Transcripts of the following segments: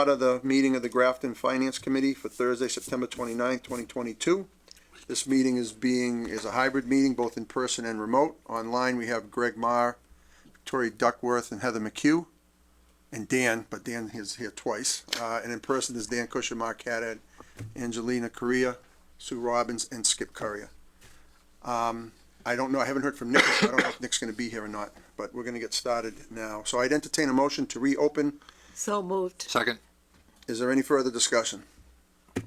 order the meeting of the Grafton Finance Committee for Thursday, September 29th, 2022. This meeting is a hybrid meeting, both in person and remote. Online, we have Greg Marr, Victoria Duckworth, and Heather McHugh, and Dan, but Dan is here twice. And in person, there's Dan Cusher, Mark Haddad, Angelina Correa, Sue Robbins, and Skip Currier. I don't know, I haven't heard from Nick, so I don't know if Nick's gonna be here or not, but we're gonna get started now. So I'd entertain a motion to reopen. So moved. Second. Is there any further discussion?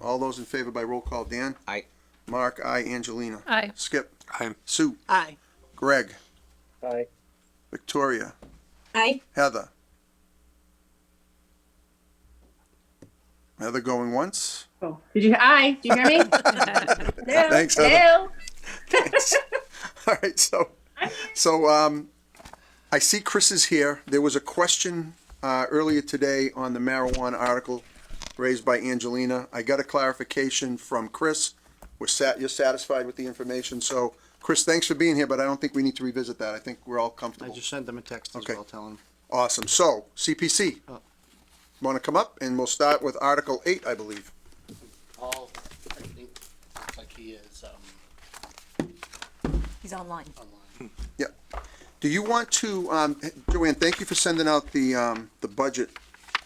All those in favor by roll call, Dan? Aye. Mark, aye. Angelina? Aye. Skip? Aye. Sue? Aye. Greg? Aye. Victoria? Aye. Heather? Heather going once? Oh, did you hear me? No. Thanks, Heather. Hello. Thanks. All right, so I see Chris is here. There was a question earlier today on the marijuana article raised by Angelina. I got a clarification from Chris. You're satisfied with the information. So, Chris, thanks for being here, but I don't think we need to revisit that. I think we're all I comfortable. just sent them a text as Okay. well, telling them. Awesome. So, CPC, Oh. want to come up? And we'll start with Article 8, I believe. Paul, I think, looks like he is He's online. online. Do you want to, Joanne, thank you for sending out the budget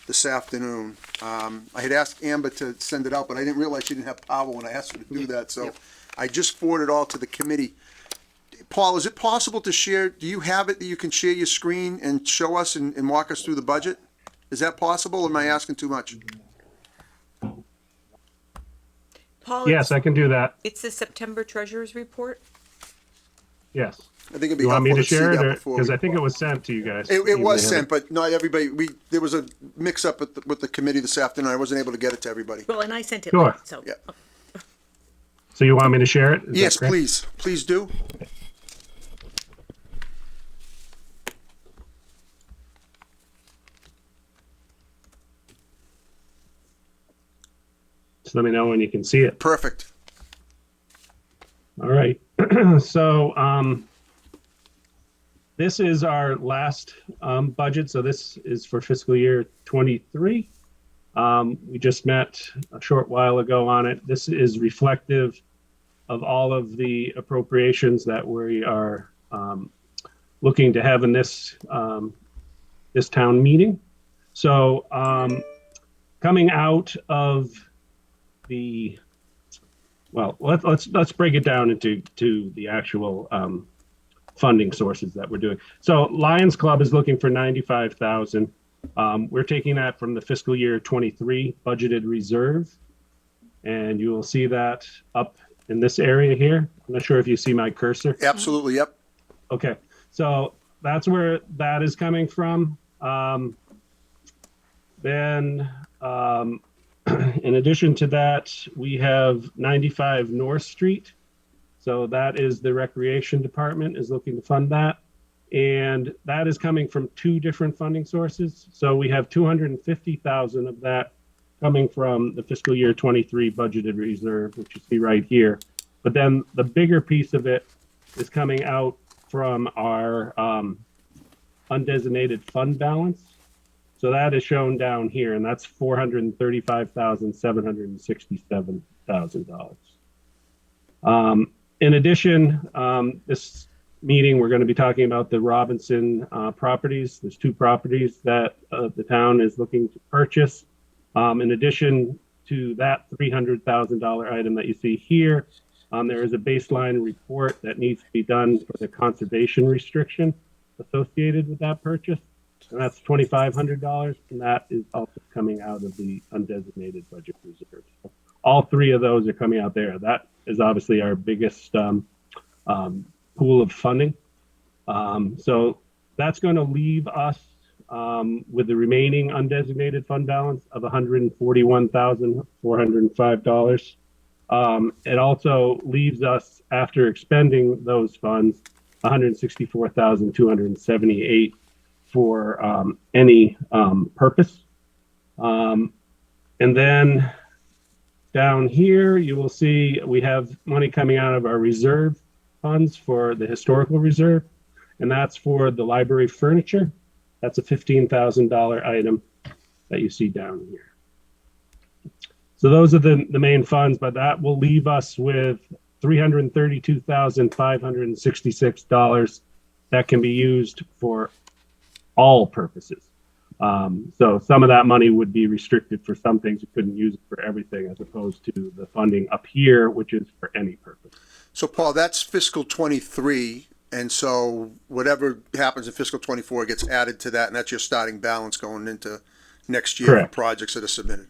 this afternoon. I had asked Amber to send it out, but I didn't realize she didn't have power when I asked her to do that, so Yep. I just forwarded it all to the committee. Paul, is it possible to share, do you have it that you can share your screen and show us and walk us through the budget? Is that possible, or am I asking too much? Paul, Yes, I can do that. it's the September Treasurer's Report. Yes. I think it'd be You want me helpful to to see share that it? before. Because I think it was sent to you guys. It was Even sent, but not everybody, there was a mix-up with the committee this afternoon. I wasn't able to get it to everybody. Well, and I sent it Sure. late, so. Yeah. So you want me to share it? Is that Yes, correct? please do. Just let me know when you can see it. Perfect. All right. So this is our last budget. So this is for fiscal year 23. We just met a short while ago on it. This is reflective of all of the appropriations that we are looking to have in this this town meeting. So coming out of the, well, let's break it down into the actual funding sources that we're doing. So Lions Club is looking for 95,000. We're taking that from the fiscal year 23 budgeted reserve, and you will see that up in this area here. I'm not sure if you see my cursor. Absolutely, yep. Okay, so that's where that is coming from. Then, in addition to that, we have 95 North Street. So that is the Recreation Department is looking to fund that. And that is coming from two different funding sources. So we have 250,000 of that coming from the fiscal year 23 budgeted reserve, which you see right here. But then the bigger piece of it is coming out from our undesignated fund balance. So that is shown down here, and that's $435,767,000. In addition, this meeting, we're going to be talking about the Robinson properties. There's two properties that the town is looking to purchase. In addition to that $300,000 item that you see here, there is a baseline report that needs to be done for the conservation restriction associated with that purchase. And that's $2,500, and that is also coming out of the undesignated budget reserve. So all three of those are coming out there. That is obviously our biggest pool of funding. So that's going to leave us with the remaining undesignated fund balance of $141,405. It also leaves us, after expending those funds, $164,278 for any purpose. And then down here, you will see we have money coming out of our reserve funds for the historical reserve, and that's for the library furniture. That's a $15,000 item that you see down here. So those are the main funds, but that will leave us with $332,566 that can be used for all purposes. So some of that money would be restricted for some things. You couldn't use it for everything, as opposed to the funding up here, which is for any purpose. So Paul, that's fiscal 23, and so whatever happens in fiscal 24 gets added to that, and that's your starting balance going into next year Correct. for projects that are submitted.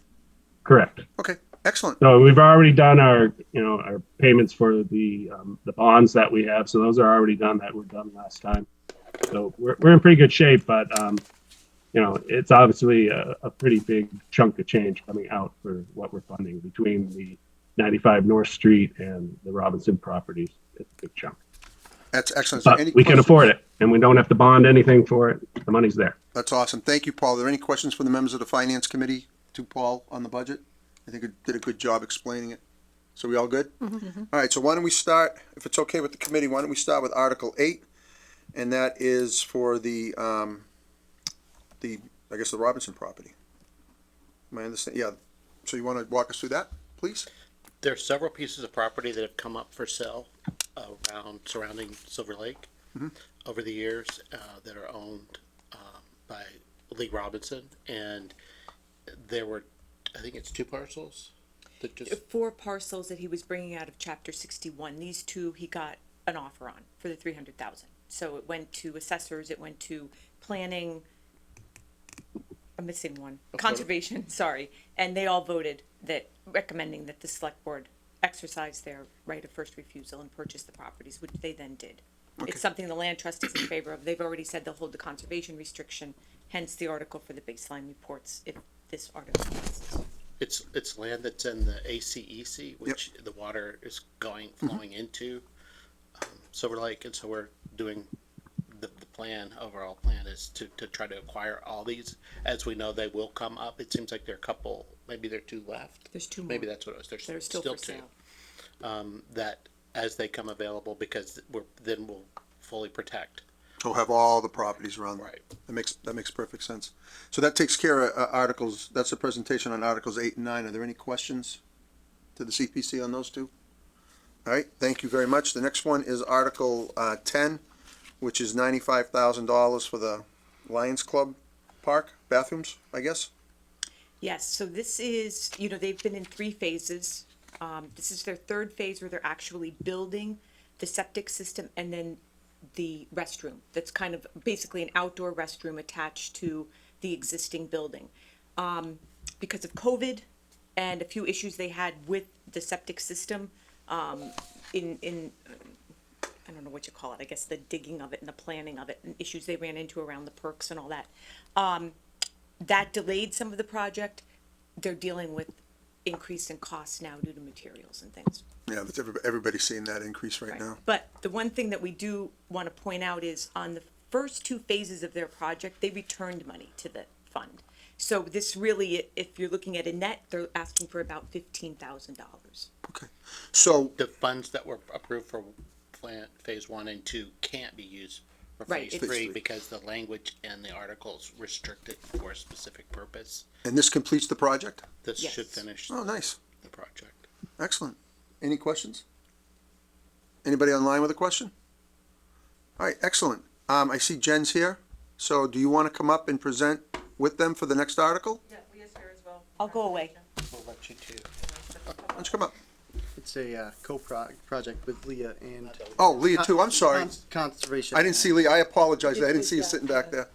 Correct. Okay, excellent. So we've already done our payments for the bonds that we have. So those are already done, that were done last time. So we're in pretty good shape, but it's obviously a pretty big chunk of change coming out for what we're funding between the 95 North Street and the Robinson properties. It's a big chunk. That's excellent. Is there But any we can questions? afford it, and we don't have to bond anything for it. The money's there. That's awesome. Thank you, Paul. Are there any questions from the members of the Finance Committee to Paul on the budget? I think it did a good job explaining it. So we all good? Mm-hmm. All right, so why don't we start, if it's okay with the committee, why don't we start with Article 8? And that is for the Robinson property. Am I understand? Yeah. So you want to walk us through that, please? There are several pieces of property that have come up for sale surrounding Silver Lake over the years that are owned by Lee Robinson, and there were, I think it's 2 parcels that just 4 parcels that he was bringing out of Chapter 61. These 2 he got an offer on for the 300,000. So it went to assessors, it went to planning. I'm missing one. Conservation, sorry, and they all voted that recommending that the select board exercise their right of first refusal and purchase the properties, which they then did. Okay. It's something the land trust is in favor of. They've already said they'll hold the conservation restriction, hence the article for the baseline reports if this article passes. it's land that's in the ACEC, which the water is flowing into Silver Lake, and so we're doing the overall plan is to try to acquire all these. As we know, they will come up. It seems like there are a couple, maybe there are 2 left. There's 2 more. Maybe that's what it was. There's that are still for 2. sale. That as they come available, because we'll fully protect. So we'll have all the properties around. Right. That makes perfect sense. So that takes care of articles, that's a presentation on Articles 8 and 9. Are there any questions to the CPC on those 2? All right, thank you very much. The next one is Article 10, which is $95,000 for the Lions Club Park bathrooms, I guess? Yes, so this is, they've been in 3 phases. This is their 3rd phase where they're actually building the septic system and then the restroom. That's kind of basically an outdoor restroom attached to the existing building. Because of COVID and a few issues they had with the septic system, in I don't know what you call it, I guess the digging of it and the planning of it and issues they ran into around the perks and all that. That delayed some of the project. They're dealing with increase in costs now due to materials and things. Yeah, that's everybody's seeing that increase right now. But the one thing that we do want to point out is on the first 2 phases of their project, they returned money to the fund. So this really, if you're looking at a net, they're asking for about $15,000. Okay, so, The funds that were approved for phase 1 and 2 can't be used for Right, phase it's- 3 because the language in the articles restrict it for a specific purpose. and this completes the project? This Yes. should finish Oh, nice, the project. excellent. Any questions? Anybody online with a question? All right, excellent. I see Jen's here, so do you want to come up and present with them for the next article? Yeah, Leah's here as well. I'll go away. We'll let you too. Why don't you come up? It's a project with Leah and. Oh, Leah too, I'm sorry. Conservation. I didn't see Leah, I apologize, I didn't see you sitting back there.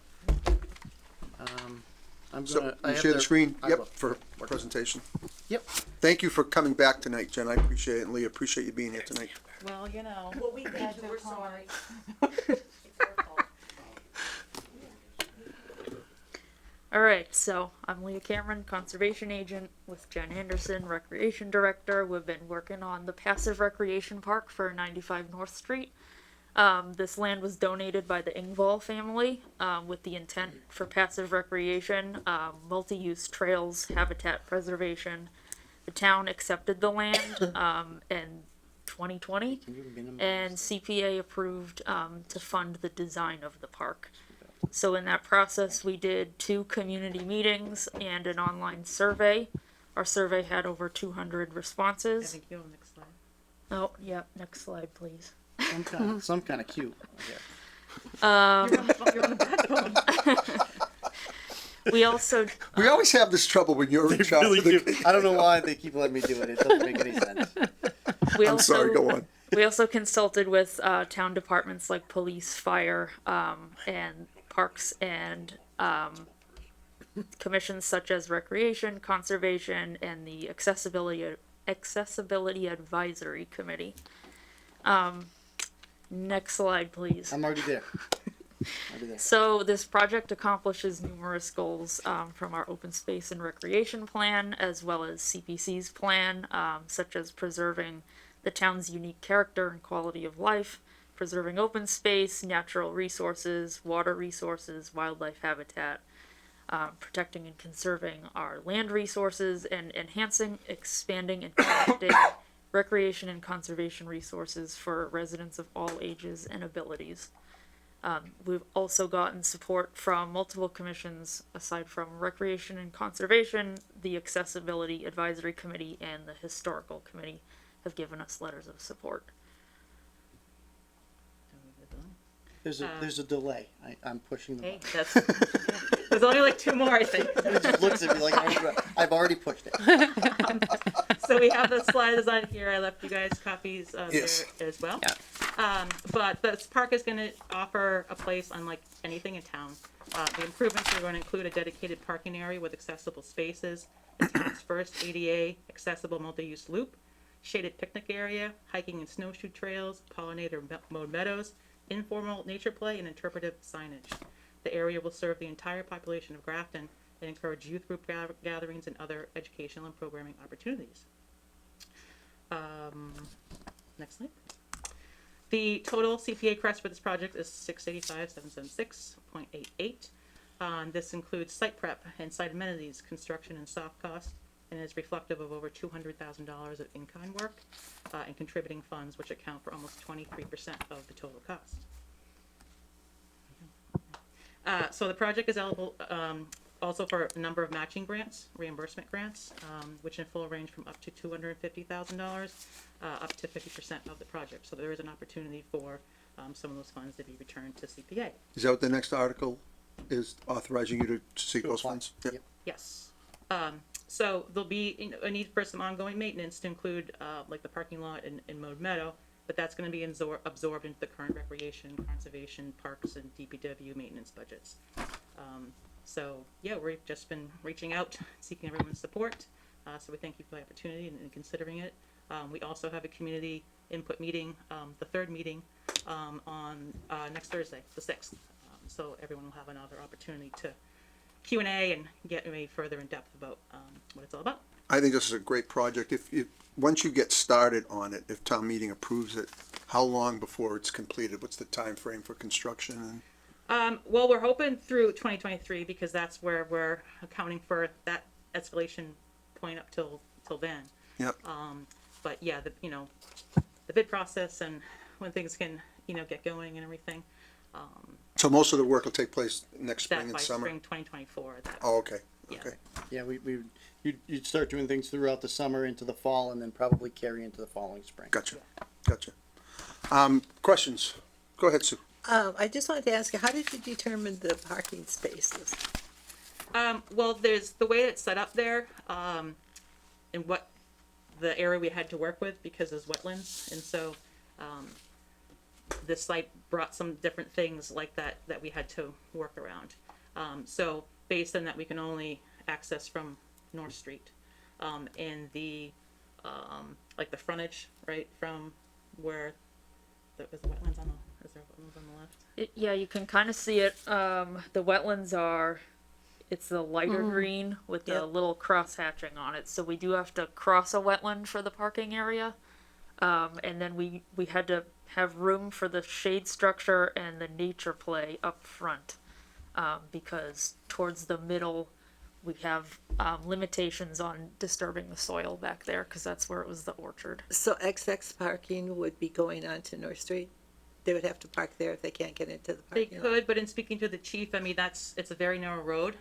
I'm So, gonna. I you have share the their- screen? I Yep, will. for presentation. Yep. Thank you for coming back tonight, Jen, I appreciate it, and Leah, appreciate you being here tonight. Well, you know. Well, we We're sorry. All right, so I'm Leah Cameron, conservation agent with Jen Anderson, recreation director. We've been working on the passive recreation park for 95 North Street. This land was donated by the Ingval family with the intent for passive recreation, multi-use trails, habitat preservation. The town accepted the land in 2020, and CPA approved to fund the design of the park. So in that process, we did 2 community meetings and an online survey. Our survey had over 200 responses. Thank you. Next slide. Oh, yeah, next slide, please. Some kind of cute. Okay. You're on the bad phone. We also, We always have this trouble when you're in charge Really of the. do. I don't know why they keep letting me do it. It doesn't make any sense. we I'm also, sorry, go on. We also consulted with town departments like police, fire, and parks, and commissions such as recreation, conservation, and the accessibility advisory committee. Next slide, please. I'm already there. Already there. So this project accomplishes numerous goals from our open space and recreation plan, as well as CPC's plan, such as preserving the town's unique character and quality of life, preserving open space, natural resources, water resources, wildlife habitat, protecting and conserving our land resources, and enhancing, expanding, and connecting recreation and conservation resources for residents of all ages and abilities. We've also gotten support from multiple commissions aside from Recreation and Conservation. The Accessibility Advisory Committee and the Historical Committee have given us letters of support. There's a delay. I'm pushing the Hey, button. that's, there's only like 2 more, I think. It just looks at me like I've already pushed it. So we have the slides on here. I left you guys copies Yes. there as well. But this park is going to offer a place unlike anything in town. The improvements are going to include a dedicated parking area with accessible spaces, the town's first ADA accessible multi-use loop, shaded picnic area, hiking and snowshoe trails, pollinator mode meadows, informal nature play, and interpretive signage. The area will serve the entire population of Grafton and encourage youth group gatherings and other educational and programming opportunities. Next slide. The total CPA crest for this project is $685,776.88. This includes site prep and site amenities, construction and soft costs, and is reflective of over $200,000 of in-kind work and contributing funds, which account for almost 23% of the total cost. So the project is eligible also for a number of matching grants, reimbursement grants, which in full range from up to $250,000 up to 50% of the project. So there is an opportunity for some of those funds to be returned to CPA. Is that what the next article is, authorizing you to seek those apply. funds? Yep. Yes. So there'll be a need for some ongoing maintenance to include like the parking lot and Mode Meadow, but that's going to be absorbed into the current recreation, conservation, parks, and DPW maintenance budgets. So yeah, we've just been reaching out, seeking everyone's support. So we thank you for the opportunity and considering it. We also have a community input meeting, the third meeting on next Thursday, the 6th. So everyone will have another opportunity to Q&A and get me further in depth about what it's all about. I think this is a great project. If once you get started on it, if town meeting approves it, how long before it's completed? What's the time frame for construction? Well, we're hoping through 2023 because that's where we're accounting for that escalation point up till then. Yep. But yeah, the bid process and when things can get going and everything. So most of the work will take place next spring That and by summer? spring 2024. That, Oh, okay, yeah. okay. Yeah, you'd start doing things throughout the summer into the fall, and then probably carry into the following spring. Gotcha, gotcha. Questions? Go ahead, Sue. I just wanted to ask you, how did you determine the parking spaces? Well, there's the way it's set up there, and what the area we had to work with because there's wetlands, and so this site brought some different things like that we had to work around. So based on that, we can only access from North Street, and the like the frontage right from where is the wetlands on the is there wetlands on the left? Yeah, you can kind of see it. The wetlands are, it's the lighter green with the Yep. little cross hatching on it. So we do have to cross a wetland for the parking area. And then we had to have room for the shade structure and the nature play up front. Because towards the middle, we have limitations on disturbing the soil back there because that's where it was the orchard. So XX parking would be going on to North Street? They would have to park there if they can't get into the They parking lot? could, but in speaking to the chief, I mean, it's a very narrow road,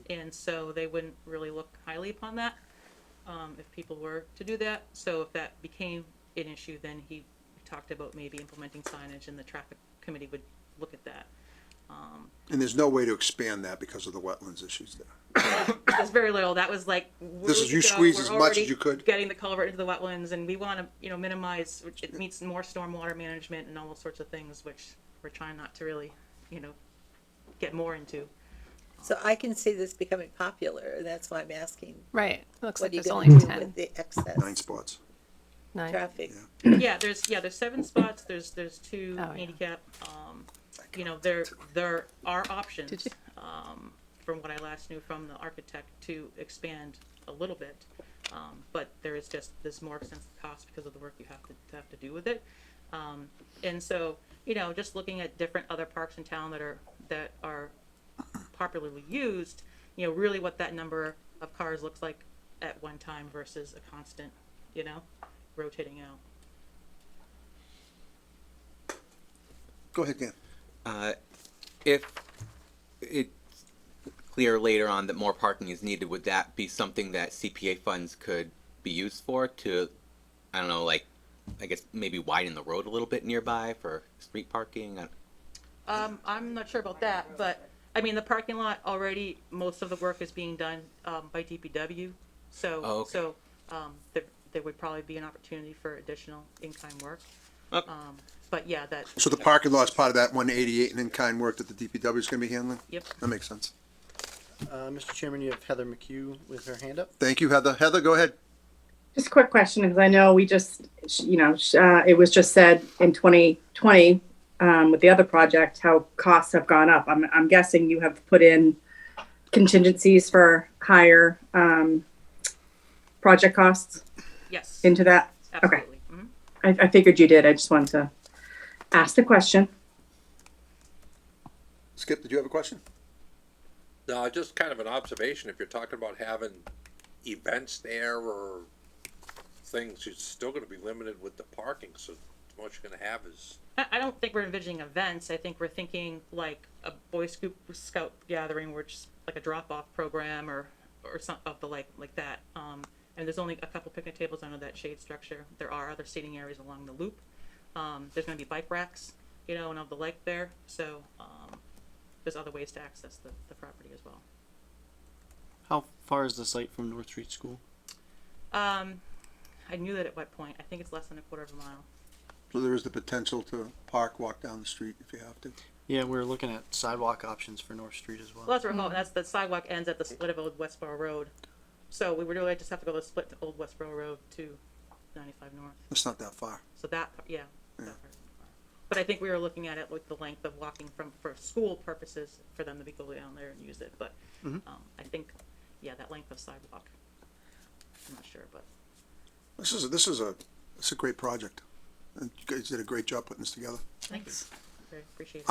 and so they wouldn't really look highly upon that. if people were to do that. So if that became an issue, then he talked about maybe implementing signage, and the traffic committee would look at that. And there's no way to expand that because of the wetlands issues there. There's very little. That was like, This is you squeeze as much as you could. getting the culvert into the wetlands, and we want to, minimize, which it meets more stormwater management and all those sorts of things, which we're trying not to really, get more into. So I can see this becoming popular, and that's why I'm asking, Right. Looks what like are you there's gonna only do 10. with the excess 9 spots. 9. traffic? Yeah, there's 7 spots. There's 2 Oh, yeah. handicap. There are options. Did you? From what I last knew from the architect, to expand a little bit, but there's more extensive cost because of the work you have to do with it. And so, just looking at different other parks in town that are popularly used, really what that number of cars looks like at one time versus a constant, rotating out. Go ahead, Dan. If it's clear later on that more parking is needed, would that be something that CPA funds could be used for to, I don't know, like, I guess maybe widen the road a little bit nearby for street parking? I'm not sure about that, but I mean, the parking lot already, most of the work is being done by DPW. So, Oh, okay. there would probably be an opportunity for additional in-kind work. Okay. But yeah, that. So the parking lot's part of that 188 and in-kind work that the DPW is going to be handling? Yep. That makes sense. Mr. Chairman, you have Heather McHugh with her hand up. Thank you, Heather. Heather, go ahead. Just a quick question, because I know we just, it was just said in 2020 with the other project, how costs have gone up. I'm guessing you have put in contingencies for higher project costs Yes. into that. Absolutely. Mhm. I figured you did. I just wanted to ask the question. Skip, did you have a question? No, just kind of an observation. If you're talking about having events there or things, you're still going to be limited with the parking. So the most you're going to have is. I don't think we're envisioning events. I think we're thinking like a Boy Scout gathering, where it's like a drop-off program or something of the like that. And there's only a couple picnic tables under that shade structure. There are other seating areas along the loop. There's going to be bike racks, and of the like there. So there's other ways to access the property as well. How far is the site from North Street School? I knew that at what point. I think it's less than a quarter of a mile. So there is the potential to walk down the street if you have to. Yeah, we're looking at sidewalk options for North Street as well. Well, that's where that's the sidewalk ends at the split of Old Westboro Road. So we would really just have to go to split to Old Westboro Road to 95 North. It's not that far. So that, yeah. That part. But I think we were looking at it with the length of walking for school purposes for them to be go down there and use it. But I think, that length of sidewalk. I'm not sure, but. This is a great project. And you guys did a great job putting this together. Thanks. Very appreciate it.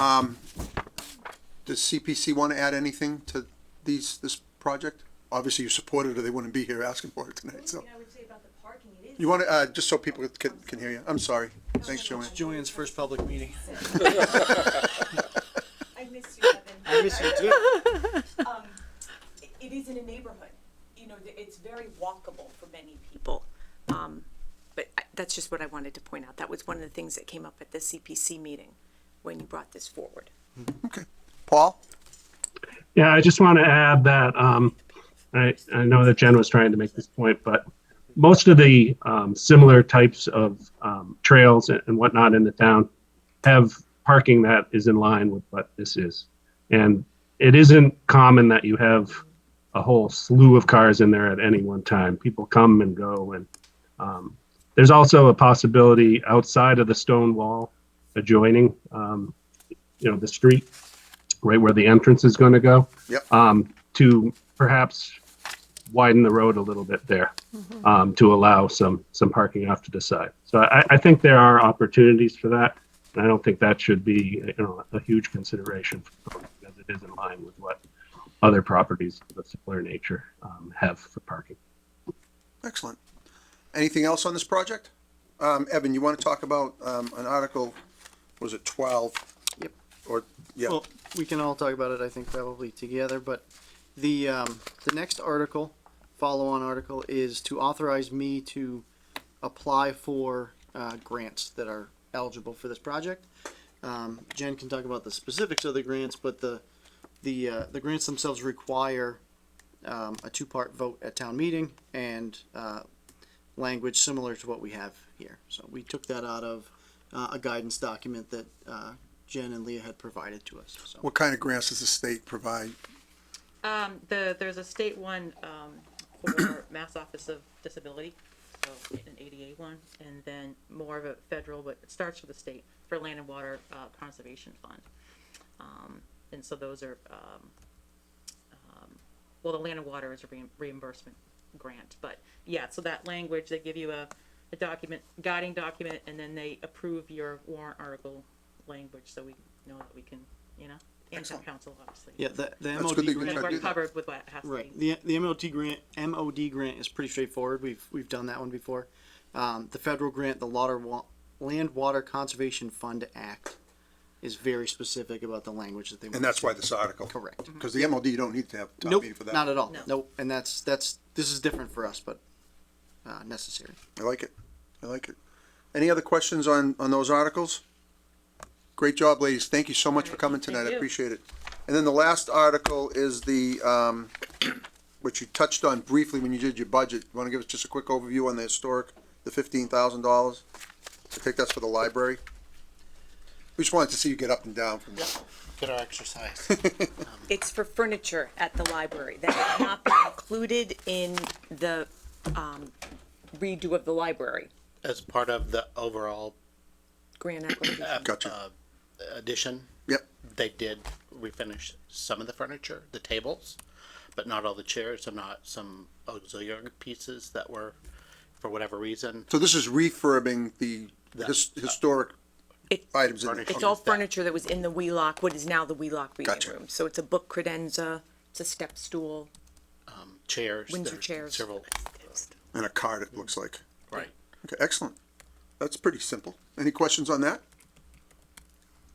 Does CPC want to add anything to this project? Obviously, you support it, or they wouldn't be here asking for it tonight. So I would say about the parking, it is. you want to just so people can hear you. I'm sorry. Thanks, Joanne. Joanne's first public meeting. I miss you, Evan. I miss you too. It is in a neighborhood, it's very walkable for many people. But that's just what I wanted to point out. That was one of the things that came up at the CPC meeting when you brought this forward. Okay, Paul. Yeah, I just want to add that I know that Jen was trying to make this point, but most of the similar types of trails and whatnot in the town have parking that is in line with what this is. And it isn't common that you have a whole slew of cars in there at any one time. People come and go. And there's also a possibility outside of the stone wall adjoining, the street, right where the entrance is going to go. Yep. To perhaps widen the road a little bit there, to allow some parking off to the side. So I think there are opportunities for that, and I don't think that should be a huge consideration for folks, because it is in line with what other properties of a similar nature have for parking. Excellent. Anything else on this project? Evan, you want to talk about an article? Was it 12? Yep. Or yeah. Well, we can all talk about it, I think, probably together. But the next article follow-on article is to authorize me to apply for grants that are eligible for this project. Jen can talk about the specifics of the grants, but the grants themselves require a two-part vote at town meeting and language similar to what we have here. So we took that out of a guidance document that Jen and Leah had provided to us. So. What kind of grants does the state provide? There's a state one, for Mass Office of Disability, so an ADA one, and then more of a federal, but it starts with the state, for Land and Water, Conservation Fund. And so those are, well, the Land and Water is a reimbursement grant, but yeah, so that language, they give you a document, guiding document, and then they approve your warrant article language, so we know that we can, and town Excellent. council, obviously. Yeah, the That's MOD good that you grant. tried to We're do that. covered with what has to Right. be. The MOD grant is pretty straightforward. We've done that one before. The federal grant, the Land Water Conservation Fund Act, is very specific about the language that they want. And that's why this article. Correct. Because the MOD, you don't need to have a town Nope, meeting for that. not at all. No. Nope. And this is different for us, but necessary. I like it. I like it. Any other questions on those articles? Great job, ladies. Thank you so much for coming tonight. I you. appreciate it. And then the last article is the, which you touched on briefly when you did your budget. You want to give us just a quick overview on the historic, the $15,000? I think that's for the library. We just wanted to see you get up and down from Get our exercise. It's for furniture at the library. That has not been included in the redo of the library As part of the overall grant application. Gotcha. addition, Yep. they did refinish some of the furniture, the tables, but not all the chairs and not some auxiliary pieces that were, for whatever reason. So this is refurbing the historic It- items in Furniture. there. It's all furniture that was in the Wheelock, what is now the Wheelock reading Gotcha. room. So it's a book credenza, it's a step stool. Chairs. Windsor there's chairs. Several, And a card, it looks like. right. Okay, excellent. That's pretty simple. Any questions on that?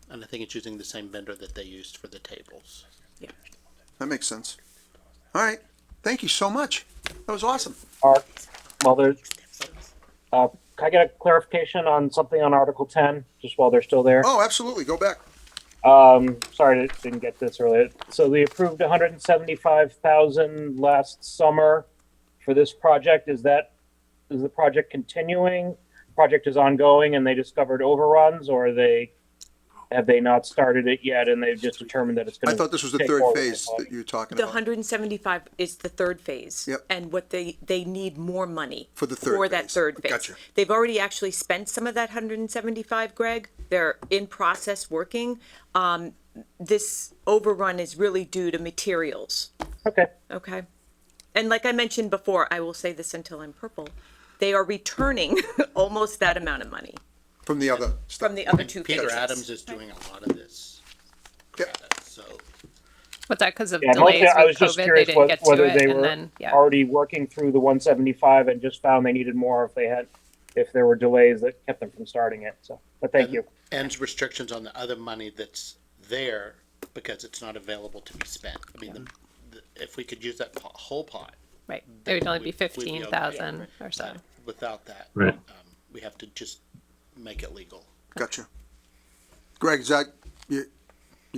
And I think it's using the same vendor that they used for the tables. That makes sense. All right. Thank you so much. That was awesome. Well, there's, can I get a clarification on something on Article 10, just while they're still there? Oh, absolutely. Go back. Sorry, I didn't get this earlier. So they approved 175,000 last summer for this project. Is the project continuing? Project is ongoing and they discovered overruns, or have they not started it yet and they've just determined that it's going I to thought this was the take third forward phase the that you were talking The about. 175 is the third phase. Yep. And what they need more money. For the third For that phase. third phase. Gotcha. They've already actually spent some of that 175, Greg. They're in process working. This overrun is really due to materials. Okay. Okay. And like I mentioned before, I will say this until I'm purple, they are returning almost that amount of money From the other stuff. from the other two phases. Peter Adams is doing a lot of this. Yep. So, What's that, because of Yeah, delays mostly I was with just COVID, they curious didn't get to whether it, they and were then, yeah. already working through the 175 and just found they needed more if there were delays that kept them from starting it. So, but thank you. and restrictions on the other money that's there because it's not available to be spent. I mean, if we could use that whole pot. Right, it would only be we'd be okay. 15,000 or so. Without that, Right. we have to just make it legal. Gotcha. Greg, is that, you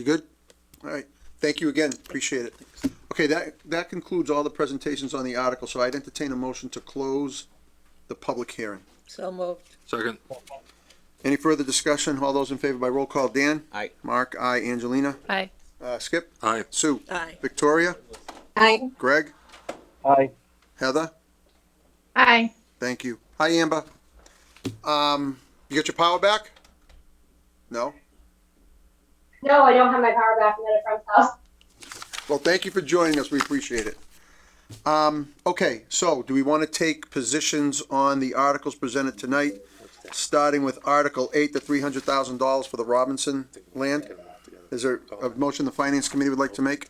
good? All right. Thank you again. Appreciate it. Okay, that concludes all the presentations on the article, so I'd entertain a motion to close the public hearing. So moved. Second. Any further discussion? All those in favor by roll call. Dan? Aye. Mark? Aye. Angelina? Aye. Skip? Aye. Sue? Aye. Victoria? Aye. Greg? Aye. Heather? Aye. Thank you. Hi, Amber. You got your power back? No? No, I don't have my power back. I'm at a friend's house. Well, thank you for joining us. We appreciate it. Okay, so do we want to take positions on the articles presented tonight? Starting with Article 8, the $300,000 for the Robinson land? Is there a motion the Finance Committee would like to make?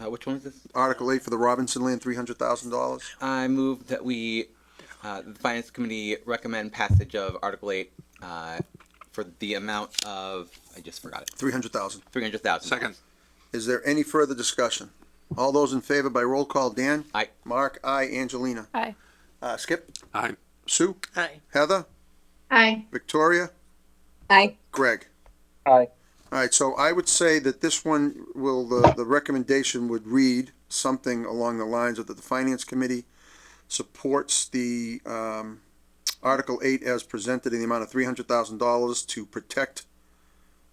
Which one is this? Article 8 for the Robinson land, $300,000? I move that the Finance Committee recommend passage of Article 8 for the amount of, I just forgot it, $300,000. 300,000. Second. Is there any further discussion? All those in favor by roll call, Dan? Aye. Mark, aye. Angelina? Aye. Skip? Aye. Sue? Aye. Heather? Aye. Victoria? Aye. Greg? Aye. All right, so I would say that this one will, the recommendation would read something along the lines of that the Finance Committee supports the, Article 8 as presented in the amount of $300,000 to protect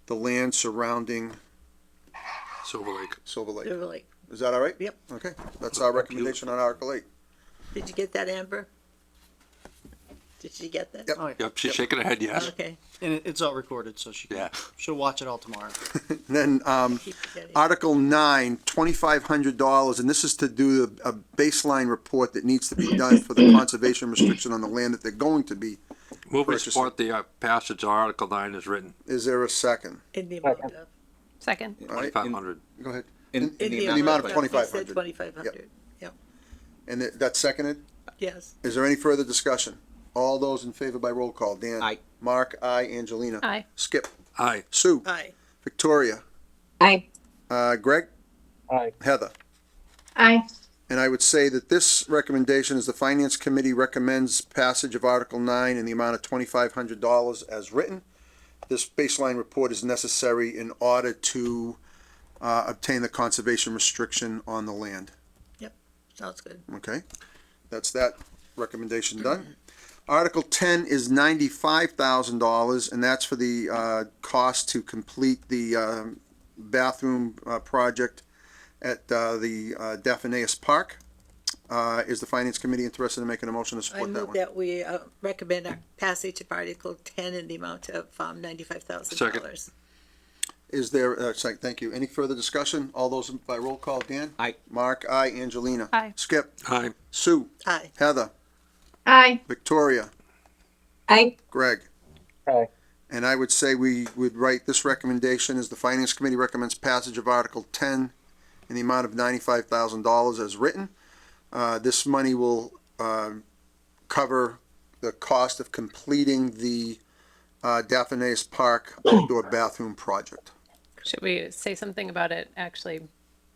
the land surrounding Silver Lake. Silver Lake. Silver Lake. Is that all right? Yep. Okay, that's our recommendation on Article 8. Did you get that, Amber? Did she get that? Yep. Oh, yeah. Yep, she's shaking her head yes. Okay. And it's all recorded, so Yeah. she'll watch it all tomorrow. Then, Keep forgetting. Article 9, $2,500, and this is to do a baseline report that needs to be done for the conservation restriction on the land that they're going to be. Move and Purchasing. support the passage of Article 9 is written, Is there a second? In the amount of. Second. All right, 2,500. go ahead. In the amount of 2,500. 2,500. Yep. And that's seconded? Yes. Is there any further discussion? All those in favor by roll call, Dan? Aye. Mark, aye. Angelina? Aye. Skip? Aye. Sue? Aye. Victoria? Aye. Greg? Aye. Heather? Aye. And I would say that this recommendation is the Finance Committee recommends passage of Article 9 in the amount of $2,500 as written. This baseline report is necessary in order to obtain the conservation restriction on the land. Sounds good. Okay? That's that recommendation done. Article 10 is $95,000, and that's for the cost to complete the bathroom project at the Daphneus Park. Is the Finance Committee interested in making a motion to I support that move one? that we recommend our passage of Article 10 in the amount of $95,000. Is there, thank you. Any further discussion? All those by roll call, Dan? Aye. Mark, aye. Angelina? Aye. Skip? Aye. Sue? Aye. Heather? Aye. Victoria? Aye. Greg? Aye. And I would say we would write this recommendation as the Finance Committee recommends passage of Article 10 in the amount of $95,000 as written. This money will cover the cost of completing the Daphneus Park outdoor bathroom project. Should we say something about it actually,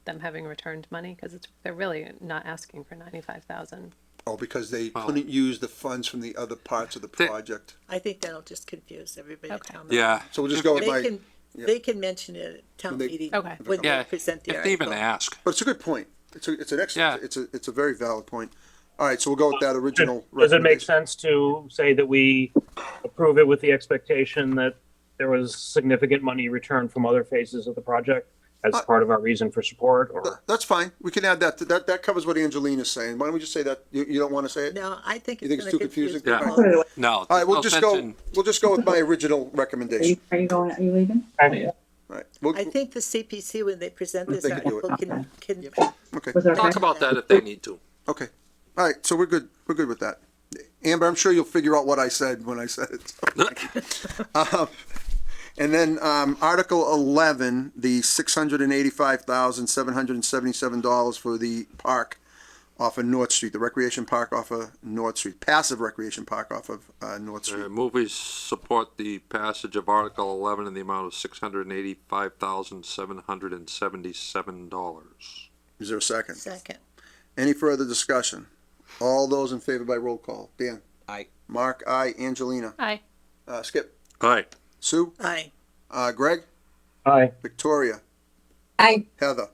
them having returned money? Because they're really not asking for 95,000. Oh, because they Well- couldn't use the funds from the other parts of the They- project. I think that'll just confuse everybody at Okay. town meeting. Yeah. So we'll just go with They my, can, yeah. they can mention it at town They- meeting Okay. when they Yeah, present the if they even article. ask. but it's a good point. It's an Yeah. excellent, it's a very valid point. All right, so we'll go with that original Does it make recommendation. sense to say that we approve it with the expectation that there was significant money returned from other phases of the project as part of our reason for support, or? That's fine. We can add that. That covers what Angelina's saying. Why don't we just say that? You don't want to say it? No, I think You it's think it's gonna too confusing? confuse Yeah. people. No. All right, we'll no just sense go, in- we'll just go with my original recommendation. Are you going, are you leaving? Okay. All right. We'll- I think the CPC, when they present this They can do article, can Okay, Was there a Talk second? about that if they need to. okay. All right, so we're good. We're good with that. Amber, I'm sure you'll figure out what I said when I said it. And then, Article 11, the $685,777 for the park off of North Street, the recreation park off of North Street, passive recreation park off of, North Street. Movies support the passage of Article 11 in the amount of $685,777. Is there a second? second. Any further discussion? All those in favor by roll call. Dan? Aye. Mark, aye. Angelina? Aye. Skip? Aye. Sue? Aye. Greg? Aye. Victoria? Aye. Heather?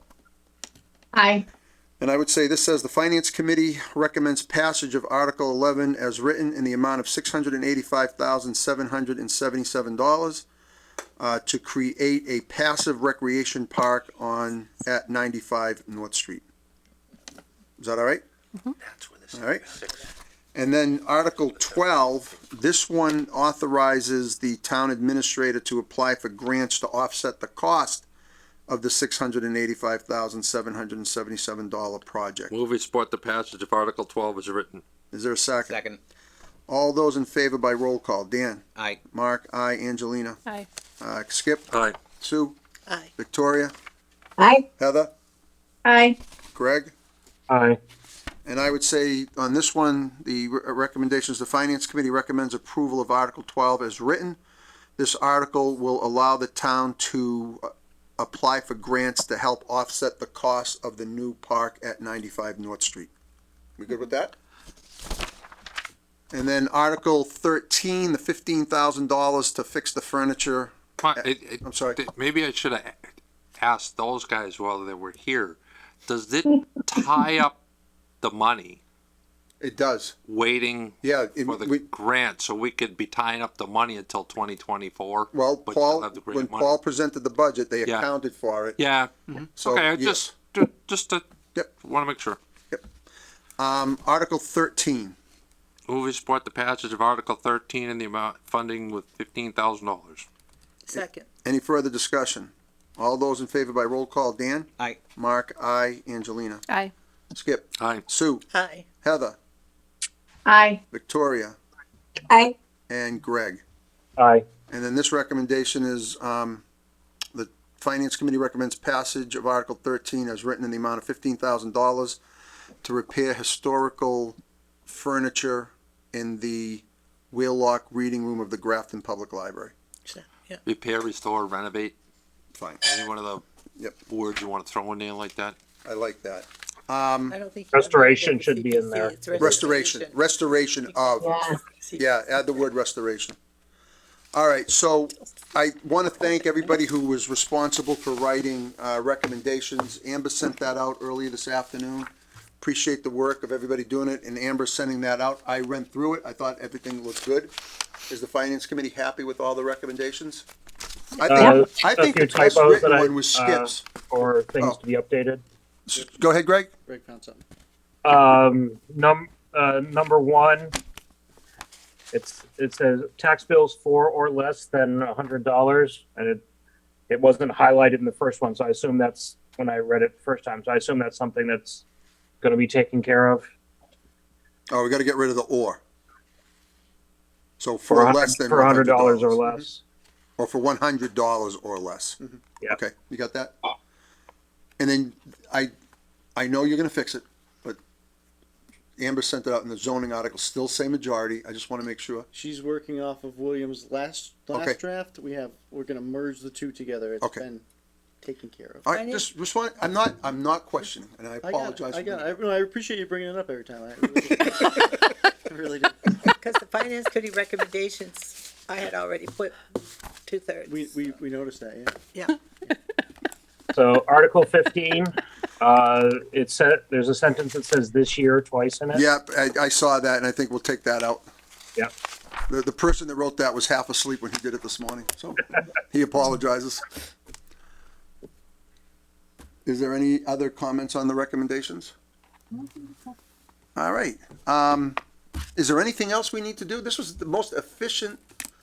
Aye. And I would say this says the Finance Committee recommends passage of Article 11 as written in the amount of $685,777 to create a passive recreation park at 95 North Street. Is that all right? That's where this All right. And then Article 12, this one authorizes the town administrator to apply for grants to offset the cost of the $685,777 project. Movies support the passage of Article 12 as written. Is there a second? Second. All those in favor by roll call. Dan? Aye. Mark? Aye. Angelina? Aye. Skip? Aye. Sue? Aye. Victoria? Aye. Heather? Aye. Greg? Aye. And I would say on this one, the recommendations, the Finance Committee recommends approval of Article 12 as written. This article will allow the town to apply for grants to help offset the cost of the new park at 95 North Street. We good with that? And then Article 13, the $15,000 to fix the furniture. I'm sorry. Maybe I should have asked those guys while they were here. Does it tie up the money It does. waiting Yeah. for the grant, so we could be tying up the money until 2024? Well, but Paul, still have the grant when money? Paul presented the budget, they Yeah. accounted for it. Yeah. So, Okay, yes. just Yep. want to make sure. Article 13. Move we support the passage of Article 13 in the amount funding with $15,000. Second. Any further discussion? All those in favor by roll call, Dan? Aye. Mark, aye. Angelina? Aye. Skip? Aye. Sue? Aye. Heather? Aye. Victoria? Aye. And Greg? Aye. And then this recommendation is, the Finance Committee recommends passage of Article 13 as written in the amount of $15,000 to repair historical furniture in the Wheelock Reading Room of the Grafton Public Library. Yeah. Repair, restore, renovate. Fine. Any one of the Yep. words you want to throw in there like that? I like that. I don't think. Restoration should be in there. It's Restoration of, yeah, add the word restoration. All right, so I want to thank everybody who was responsible for writing recommendations. Amber sent that out earlier this afternoon. Appreciate the work of everybody doing it, and Amber sending that out. I went through it. I thought everything looked good. Is the Finance Committee happy with all the recommendations? I think few the best typos written that I, one was Skip's. or things Oh. to be updated. Go ahead, Greg. Greg found something. Number one, it says tax bills for or less than $100, and it wasn't highlighted in the first one, so I assume that's when I read it the first time. So I assume that's something that's going to be taken care of. Oh, we got to get rid of the or. So For for less than $100 or $100. less. Or for $100 or less. Yeah. Okay, you got that? And then I know you're gonna fix it, but Amber sent it out in the zoning article, still say majority. I just want to make sure. She's working off of William's last Okay. draft. We're gonna merge the two together. It's Okay. been taken care of. All right, just want, I'm not questioning, and I I got apologize. it. I for got that. it. I appreciate you bringing it up every time. I really do. Because the finance committee recommendations, I had already put 2/3. We noticed that, yeah. Yeah. So Article 15, it said, there's a sentence that says this year twice in it. Yeah, I saw that, and I think we'll take that out. Yeah. The person that wrote that was half asleep when he did it this morning, so he apologizes. Is there any other comments on the recommendations? All right. Is there anything else we need to do? This was the most efficient.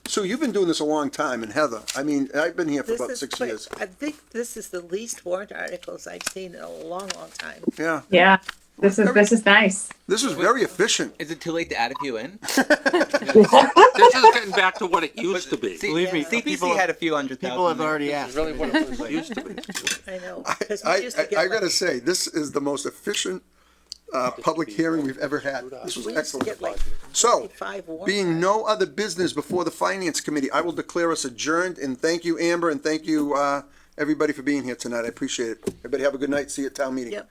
Sue, you've been doing this a long time, and Heather, I mean, I've been here for about 6 years. I think this is the least warrant articles I've seen in a long, long time. Yeah, Yeah. This is nice. this is very efficient. Is it too late to add a few in? This is getting back to what it used to be. Believe me, CPC had a few hundred thousand. People have there. already This asked. is really what it used to be. I know. 'Cause we used to get I like- gotta say, this is the most efficient, public hearing we've ever had. This was we used to excellent. get like So, 5 warrant being no other business before the Finance Committee, I will declare us adjourned, and thank you, Amber, and thank you, everybody for being here tonight. I appreciate it. Everybody have a good night. See you at town meeting. Yep.